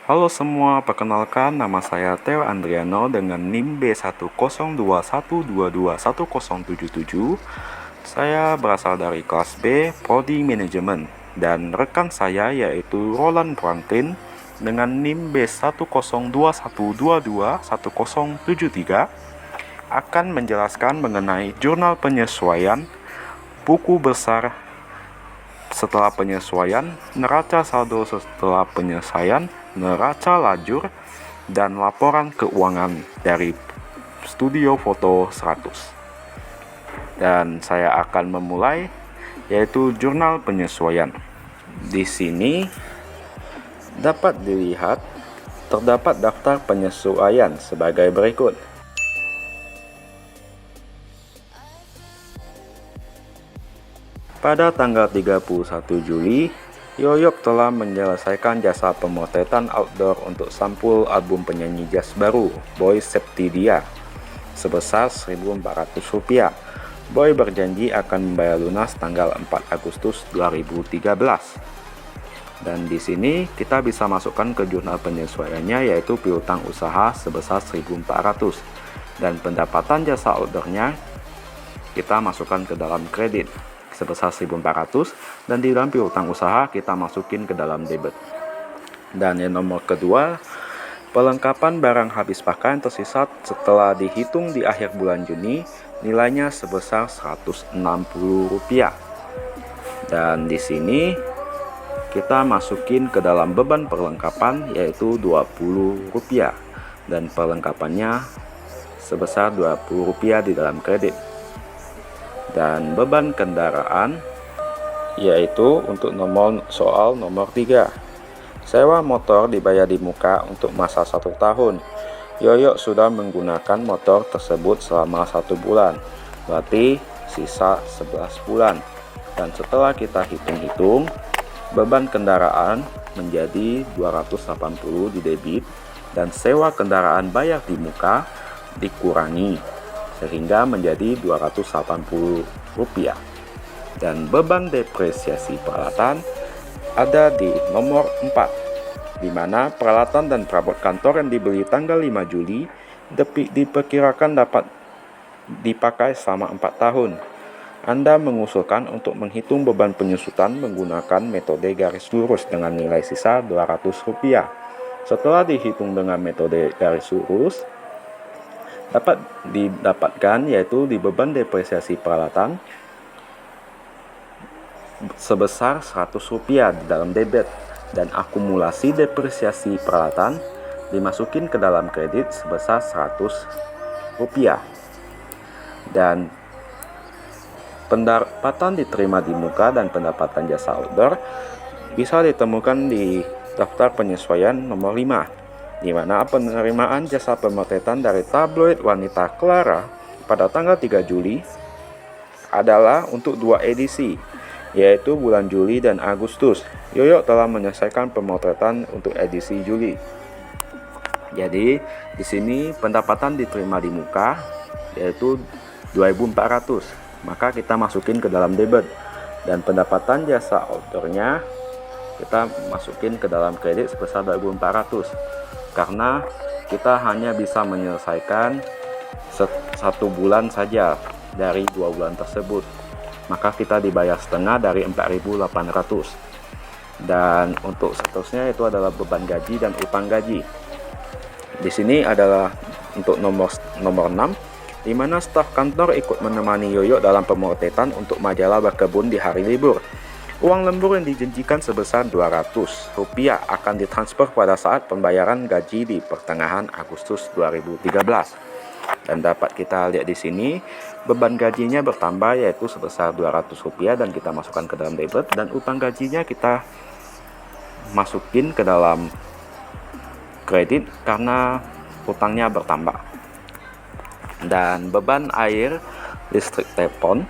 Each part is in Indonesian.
Halo semua, perkenalkan nama saya Theo Andriano dengan NIM B10212211077. Saya berasal dari kelas B, Prodi Manajemen, dan rekan saya yaitu Roland Franklin dengan NIM B10212211073 akan menjelaskan mengenai jurnal penyesuaian, buku besar setelah penyesuaian, neraca saldo setelah penyelesaian, neraca lajur, dan laporan keuangan dari Studio Foto 100. Dan saya akan memulai yaitu jurnal penyesuaian. Di sini dapat dilihat terdapat daftar penyesuaian sebagai berikut. Pada tanggal 31 Juli, Yoyok telah menyelesaikan jasa pemotretan outdoor untuk sampul album penyanyi jazz baru, Boy Septidia, sebesar Rp1.400. Boy berjanji akan membayar lunas tanggal 4 Agustus 2013. Dan di sini kita bisa masukkan ke jurnal penyesuaiannya yaitu piutang usaha sebesar Rp1.400. Dan pendapatan jasa outdoornya kita masukkan ke dalam kredit sebesar Rp1.400, dan di dalam piutang usaha kita masukin ke dalam debit. Dan yang nomor kedua, pelengkapan barang habis pakai yang tersisa setelah dihitung di akhir bulan Juni nilainya sebesar Rp160. Dan di sini kita masukin ke dalam beban perlengkapan yaitu Rp20, dan perlengkapannya sebesar Rp20 di dalam kredit. Dan beban kendaraan yaitu untuk soal nomor 3. Sewa motor dibayar di muka untuk masa 1 tahun. Yoyok sudah menggunakan motor tersebut selama 1 bulan, berarti sisa 11 bulan. Dan setelah kita hitung-hitung, beban kendaraan menjadi 280 di debit, dan sewa kendaraan bayar di muka dikurangi sehingga menjadi Rp280. Dan beban depresiasi peralatan ada di nomor 4, di mana peralatan dan perabot kantor yang dibeli tanggal 5 Juli diperkirakan dapat dipakai selama 4 tahun. Anda mengusulkan untuk menghitung beban penyusutan menggunakan metode garis lurus dengan nilai sisa Rp200. Setelah dihitung dengan metode garis lurus, dapat didapatkan yaitu di beban depresiasi peralatan sebesar Rp100 di dalam debit, dan akumulasi depresiasi peralatan dimasukin ke dalam kredit sebesar Rp100. Dan pendapatan diterima di muka dan pendapatan jasa outdoor bisa ditemukan di daftar penyesuaian nomor 5, di mana penerimaan jasa pemotretan dari tabloid wanita Clara pada tanggal 3 Juli adalah untuk 2 edisi, yaitu bulan Juli dan Agustus. Yoyok telah menyelesaikan pemotretan untuk edisi Juli. Jadi, di sini pendapatan diterima di muka yaitu Rp2.400, maka kita masukin ke dalam debit, dan pendapatan jasa outdoornya kita masukin ke dalam kredit sebesar Rp2.400. Karena kita hanya bisa menyelesaikan 1 bulan saja dari 2 bulan tersebut, maka kita dibayar setengah dari Rp4.800. Dan untuk seterusnya itu adalah beban gaji dan utang gaji. Di sini adalah untuk nomor 6, di mana staf kantor ikut menemani Yoyok dalam pemotretan untuk majalah berkebun di hari libur. Uang lembur yang dijanjikan sebesar Rp200 akan ditransfer pada saat pembayaran gaji di pertengahan Agustus 2013. Dan dapat kita lihat di sini, beban gajinya bertambah yaitu sebesar Rp200, dan kita masukkan ke dalam debit, dan utang gajinya kita masukin ke dalam kredit karena utangnya bertambah. Dan beban air listrik telepon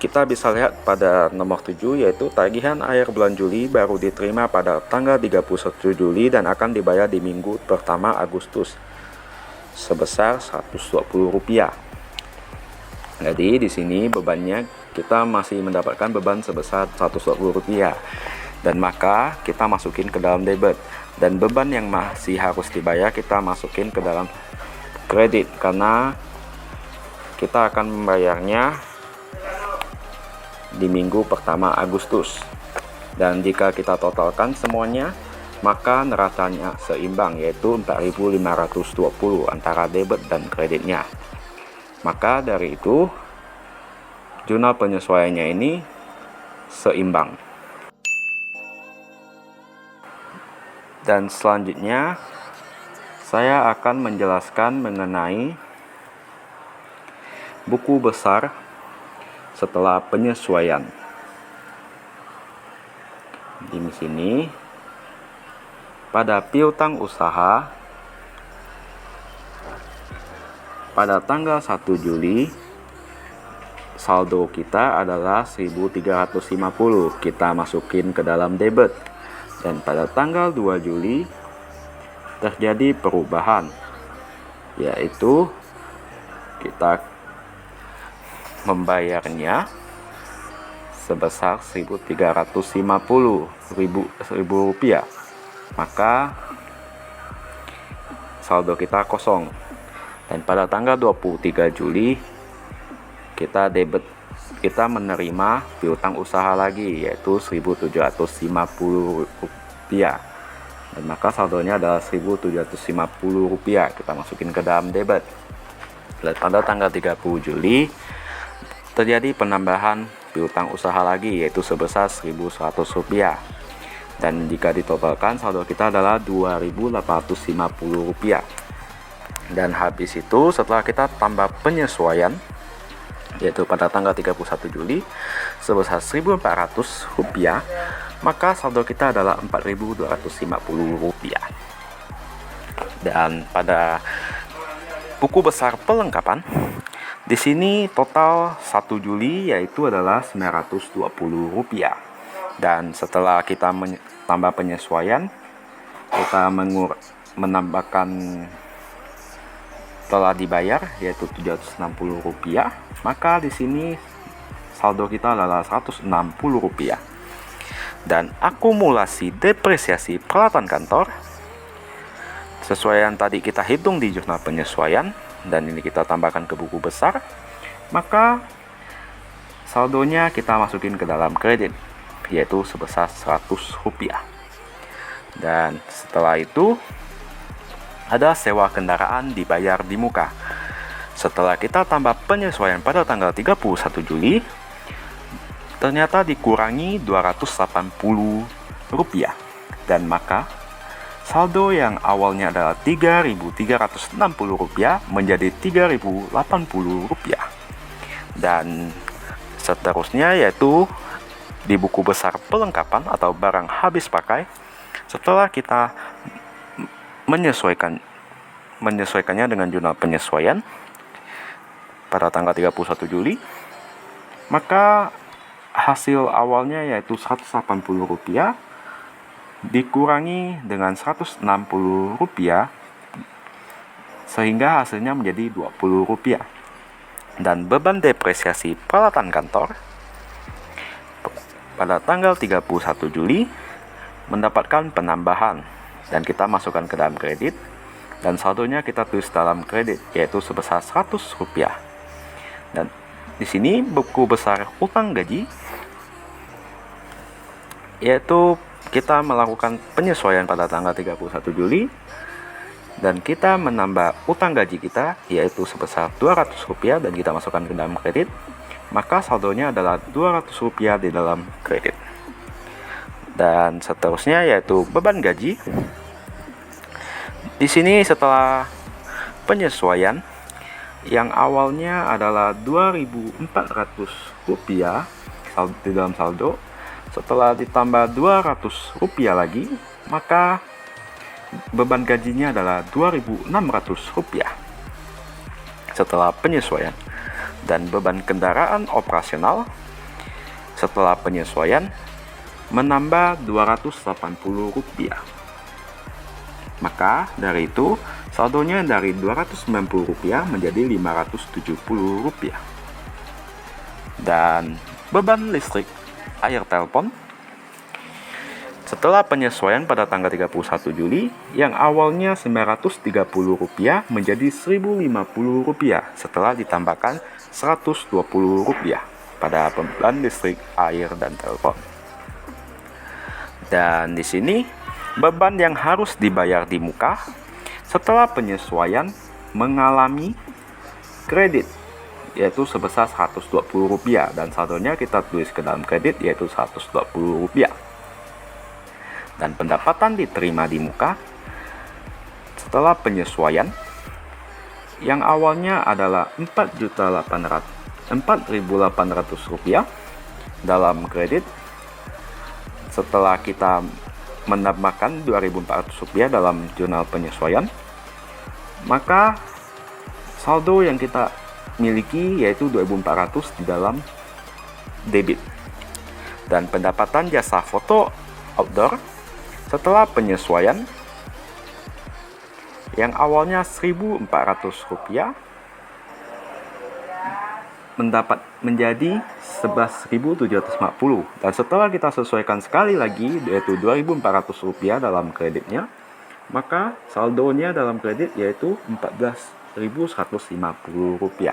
kita bisa lihat pada nomor 7, yaitu tagihan air bulan Juli baru diterima pada tanggal 31 Juli dan akan dibayar di minggu pertama Agustus sebesar Rp120. Jadi di sini bebannya kita masih mendapatkan beban sebesar Rp120, dan maka kita masukin ke dalam debit. Dan beban yang masih harus dibayar kita masukin ke dalam kredit, karena kita akan membayarnya di minggu pertama Agustus. Dan jika kita totalkan semuanya, maka neracanya seimbang, yaitu 4.520 antara debit dan kreditnya. Maka dari itu jurnal penyesuaiannya ini seimbang. Dan selanjutnya saya akan menjelaskan mengenai buku besar setelah penyesuaian. Di sini pada piutang usaha pada tanggal 1 Juli saldo kita adalah 1.350, kita masukin ke dalam debit. Dan pada tanggal 2 Juli terjadi perubahan, yaitu kita membayarnya sebesar 1.350 rupiah. Maka saldo kita kosong. Dan pada tanggal 23 Juli kita menerima piutang usaha lagi, yaitu 1.750 rupiah. Dan maka saldonya adalah 1.750 rupiah, kita masukin ke dalam debit. Dan pada tanggal 30 Juli terjadi penambahan piutang usaha lagi, yaitu sebesar 1.100 rupiah. Dan jika ditotalkan saldo kita adalah 2.850 rupiah. Dan habis itu setelah kita tambah penyesuaian, yaitu pada tanggal 31 Juli sebesar 1.400 rupiah, maka saldo kita adalah 4.250 rupiah. Dan pada buku besar pelengkapan, di sini total 1 Juli yaitu adalah 920 rupiah. Dan setelah kita tambah penyesuaian, kita menambahkan telah dibayar yaitu 760 rupiah, maka di sini saldo kita adalah 160 rupiah. Dan akumulasi depresiasi peralatan kantor sesuai yang tadi kita hitung di jurnal penyesuaian, dan ini kita tambahkan ke buku besar, maka saldonya kita masukin ke dalam kredit, yaitu sebesar 100 rupiah. Dan setelah itu ada sewa kendaraan dibayar di muka. Setelah kita tambah penyesuaian pada tanggal 31 Juli, ternyata dikurangi 280 rupiah. Dan maka saldo yang awalnya adalah 3.360 rupiah menjadi 3.080 rupiah. Dan seterusnya yaitu di buku besar pelengkapan atau barang habis pakai, setelah kita menyesuaikannya dengan jurnal penyesuaian pada tanggal 31 Juli, maka hasil awalnya yaitu 180 rupiah dikurangi dengan 160 rupiah sehingga hasilnya menjadi 20 rupiah. Dan beban depresiasi peralatan kantor pada tanggal 31 Juli mendapatkan penambahan, dan kita masukkan ke dalam kredit, dan saldonya kita tulis dalam kredit yaitu sebesar 100 rupiah. Dan di sini buku besar utang gaji, yaitu kita melakukan penyesuaian pada tanggal 31 Juli dan kita menambah utang gaji kita yaitu sebesar 200 rupiah dan kita masukkan ke dalam kredit, maka saldonya adalah 200 rupiah di dalam kredit. Dan seterusnya yaitu beban gaji. Di sini setelah penyesuaian yang awalnya adalah 2.400 rupiah di dalam saldo, setelah ditambah 200 rupiah lagi, maka beban gajinya adalah 2.600 rupiah setelah penyesuaian. Dan beban kendaraan operasional setelah penyesuaian menambah 280 rupiah. Maka dari itu saldonya dari 290 rupiah menjadi 570 rupiah. Dan beban listrik air telepon Setelah penyesuaian pada tanggal 31 Juli, yang awalnya Rp930 menjadi Rp1.050 setelah ditambahkan Rp120 pada pembelan listrik, air, dan telepon. Dan di sini beban yang harus dibayar di muka setelah penyesuaian mengalami kredit, yaitu sebesar Rp120, dan saldonya kita tulis ke dalam kredit, yaitu Rp120. Dan pendapatan diterima di muka setelah penyesuaian yang awalnya adalah Rp4.800 dalam kredit, setelah kita menambahkan Rp2.400 dalam jurnal penyesuaian, maka saldo yang kita miliki yaitu Rp2.400 di dalam debit. Dan pendapatan jasa foto outdoor setelah penyesuaian yang awalnya Rp1.400 mendapat menjadi Rp11.750, dan setelah kita sesuaikan sekali lagi yaitu Rp2.400 dalam kreditnya, maka saldonya dalam kredit yaitu Rp14.150.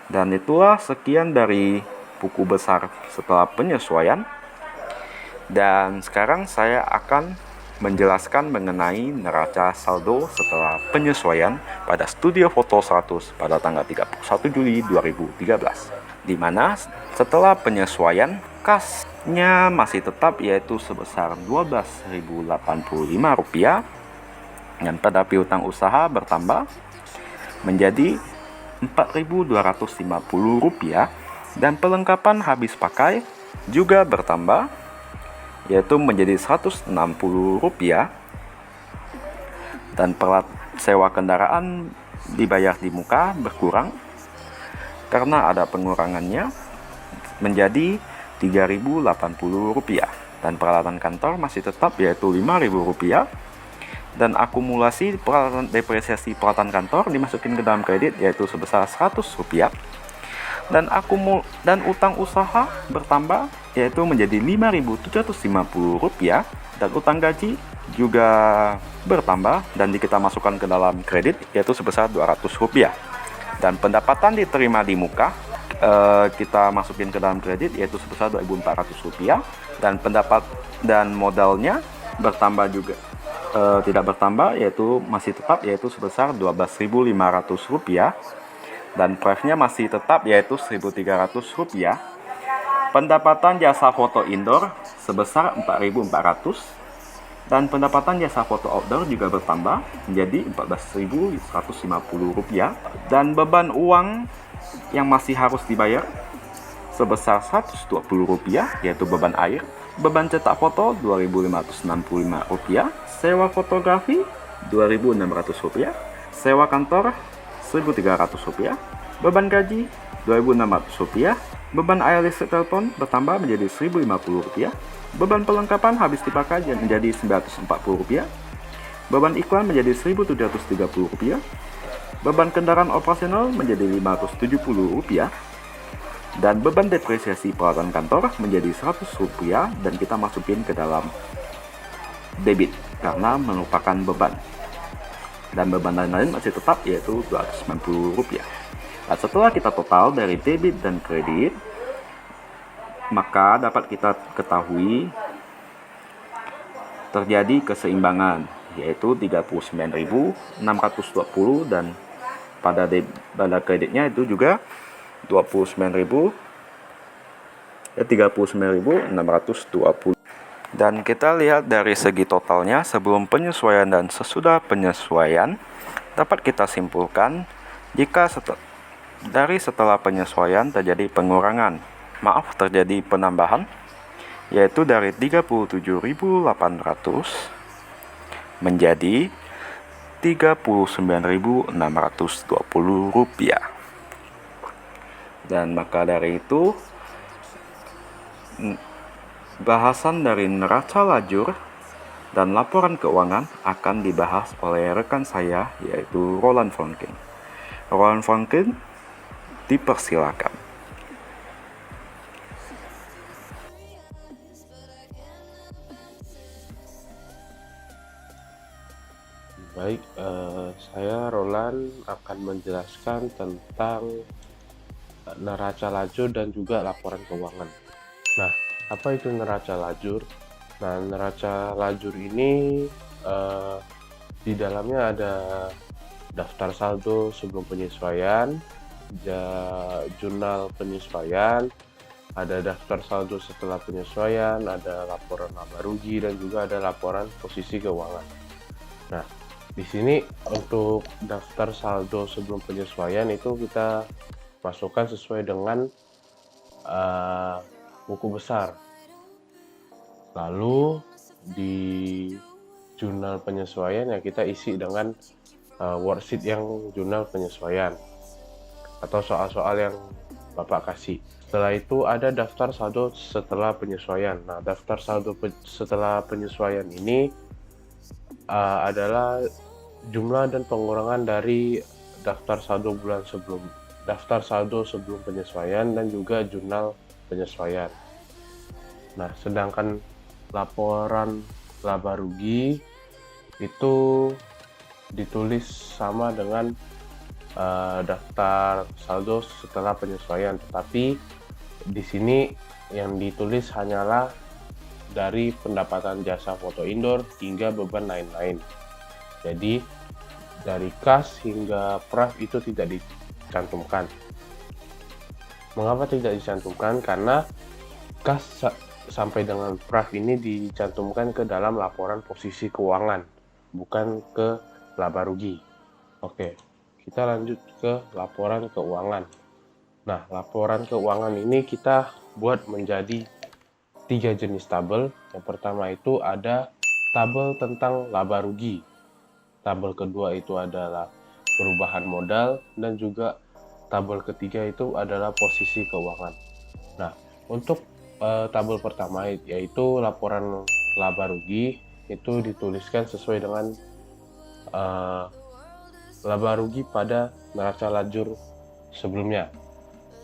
Dan itulah sekian dari buku besar setelah penyesuaian. Dan sekarang saya akan menjelaskan mengenai neraca saldo setelah penyesuaian pada Studio Foto 100 pada tanggal 31 Juli 2013, di mana setelah penyesuaian kasnya masih tetap yaitu sebesar Rp12.085, dan pada piutang usaha bertambah menjadi Rp4.250, dan perlengkapan habis pakai juga bertambah yaitu menjadi Rp160, dan sewa kendaraan dibayar di muka berkurang karena ada pengurangannya menjadi Rp3.080, dan peralatan kantor masih tetap yaitu Rp5.000, dan akumulasi depresiasi peralatan kantor dimasukin ke dalam kredit yaitu sebesar Rp100, dan utang usaha bertambah yaitu menjadi Rp5.750, dan utang gaji juga bertambah dan kita masukkan ke dalam kredit yaitu sebesar Rp200, dan pendapatan diterima di muka kita masukin ke dalam kredit yaitu sebesar Rp2.400, dan modalnya bertambah juga tidak bertambah yaitu masih tetap yaitu sebesar Rp12.500, dan price-nya masih tetap yaitu Rp1.300. Pendapatan jasa foto indoor sebesar Rp4.400, dan pendapatan jasa foto outdoor juga bertambah menjadi Rp14.150, dan beban uang yang masih harus dibayar sebesar Rp120 yaitu beban air, beban cetak foto Rp2.565, sewa fotografi Rp2.600, sewa kantor Rp1.300, beban gaji Rp2.600, beban air listrik telepon bertambah menjadi Rp1.050, beban perlengkapan habis dipakai menjadi Rp940, beban iklan menjadi Rp1.730, beban kendaraan operasional menjadi Rp570, dan beban depresiasi peralatan kantor menjadi Rp100, dan kita masukin ke dalam debit karena merupakan beban, dan beban lain-lain masih tetap yaitu Rp290. Nah, setelah kita total dari debit dan kredit, maka dapat kita ketahui terjadi keseimbangan yaitu Rp39.620, dan pada kreditnya itu juga Rp39.620. Dan kita lihat dari segi totalnya sebelum penyesuaian dan sesudah penyesuaian, dapat kita simpulkan jika setelah penyesuaian terjadi terjadi penambahan yaitu dari Rp37.800 menjadi Rp39.620. Dan maka dari itu bahasan dari neraca lajur dan laporan keuangan akan dibahas oleh rekan saya yaitu Roland Franklin. Roland Franklin, dipersilakan. Baik, saya Roland akan menjelaskan tentang neraca lajur dan juga laporan keuangan. Nah, apa itu neraca lajur? Nah, neraca lajur ini eh, di dalamnya ada daftar saldo sebelum penyesuaian, jurnal penyesuaian, ada daftar saldo setelah penyesuaian, ada laporan laba rugi, dan juga ada laporan posisi keuangan. Nah, di sini untuk daftar saldo sebelum penyesuaian itu kita masukkan sesuai dengan buku besar. Lalu di jurnal penyesuaian ya kita isi dengan worksheet yang jurnal penyesuaian atau soal-soal yang Bapak kasih. Setelah itu ada daftar saldo setelah penyesuaian. Nah, daftar saldo setelah penyesuaian ini adalah jumlah dan pengurangan dari daftar saldo bulan sebelum, daftar saldo sebelum penyesuaian, dan juga jurnal penyesuaian. Nah, sedangkan laporan laba rugi itu ditulis sama dengan daftar saldo setelah penyesuaian, tetapi di sini yang ditulis hanyalah dari pendapatan jasa foto indoor hingga beban lain-lain. Jadi dari kas hingga praf itu tidak dicantumkan. Mengapa tidak dicantumkan? Karena kas sampai dengan praf ini dicantumkan ke dalam laporan posisi keuangan, bukan ke laba rugi. Oke, kita lanjut ke laporan keuangan. Nah, laporan keuangan ini kita buat menjadi 3 jenis tabel. Yang pertama itu ada tabel tentang laba rugi. Tabel kedua itu adalah perubahan modal, dan juga tabel ketiga itu adalah posisi keuangan. Nah, untuk tabel pertama yaitu laporan laba rugi itu dituliskan sesuai dengan laba rugi pada neraca lajur sebelumnya,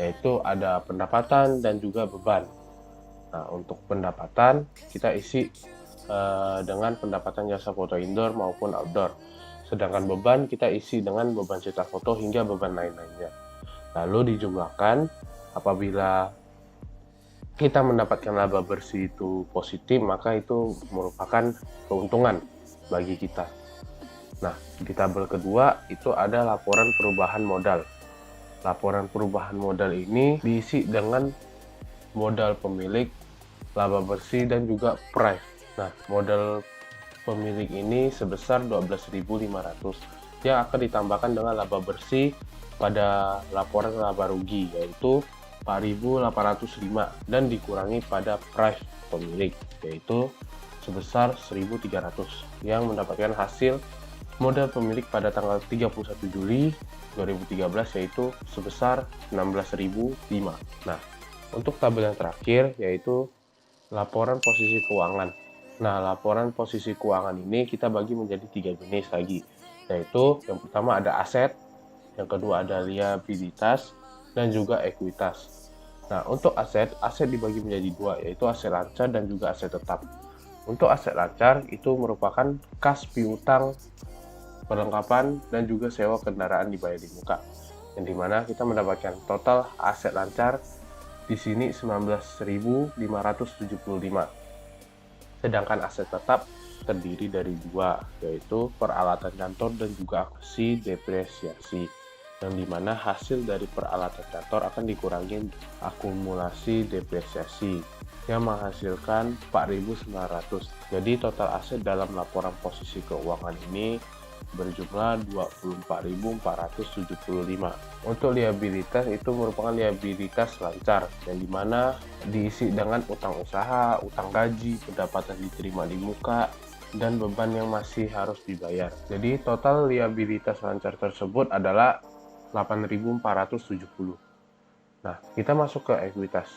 yaitu ada pendapatan dan juga beban. Nah, untuk pendapatan kita isi dengan pendapatan jasa foto indoor maupun outdoor. Sedangkan beban kita isi dengan beban cetak foto hingga beban lain-lainnya. Lalu dijumlahkan, apabila kita mendapatkan laba bersih itu positif, maka itu merupakan keuntungan bagi kita. Nah, di tabel kedua itu ada laporan perubahan modal. Laporan perubahan modal ini diisi dengan modal pemilik, laba bersih, dan juga price. Nah, modal pemilik ini sebesar 12.500 yang akan ditambahkan dengan laba bersih pada laporan laba rugi, yaitu 4.805, dan dikurangi pada price pemilik, yaitu sebesar 1.300, yang mendapatkan hasil modal pemilik pada tanggal 31 Juli 2013 yaitu sebesar 16.005. Nah, untuk tabel yang terakhir yaitu laporan posisi keuangan. Nah, laporan posisi keuangan ini kita bagi menjadi 3 jenis lagi, yaitu yang pertama ada aset, yang kedua ada liabilitas, dan juga ekuitas. Nah, untuk aset dibagi menjadi dua, yaitu aset lancar dan juga aset tetap. Untuk aset lancar itu merupakan kas piutang, perlengkapan, dan juga sewa kendaraan dibayar di muka. Yang dimana kita mendapatkan total aset lancar di sini 19.575. Sedangkan aset tetap terdiri dari dua, yaitu peralatan kantor dan juga akumulasi depresiasi, yang dimana hasil dari peralatan kantor akan dikurangi akumulasi depresiasi yang menghasilkan 4.900. Jadi total aset dalam laporan posisi keuangan ini berjumlah 24.475. Untuk liabilitas itu merupakan liabilitas lancar, yang dimana diisi dengan utang usaha, utang gaji, pendapatan diterima di muka, dan beban yang masih harus dibayar. Jadi total liabilitas lancar tersebut adalah 8.470. Nah, kita masuk ke ekuitas.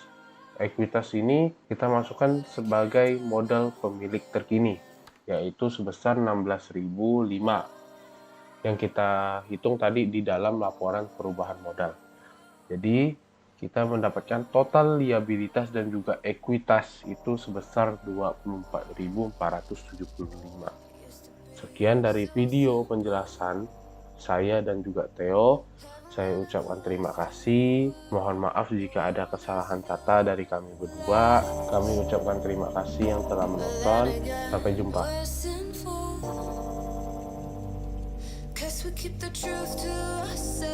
Ekuitas ini kita masukkan sebagai modal pemilik terkini, yaitu sebesar 16.005 yang kita hitung tadi di dalam laporan perubahan modal. Jadi kita mendapatkan total liabilitas dan juga ekuitas itu sebesar 24.475. Sekian dari video penjelasan saya dan juga Theo. Saya ucapkan terima kasih. Mohon maaf jika ada kesalahan kata dari kami berdua. Kami ucapkan terima kasih yang telah menonton. Sampai jumpa. Cause we keep the truth to ourselves.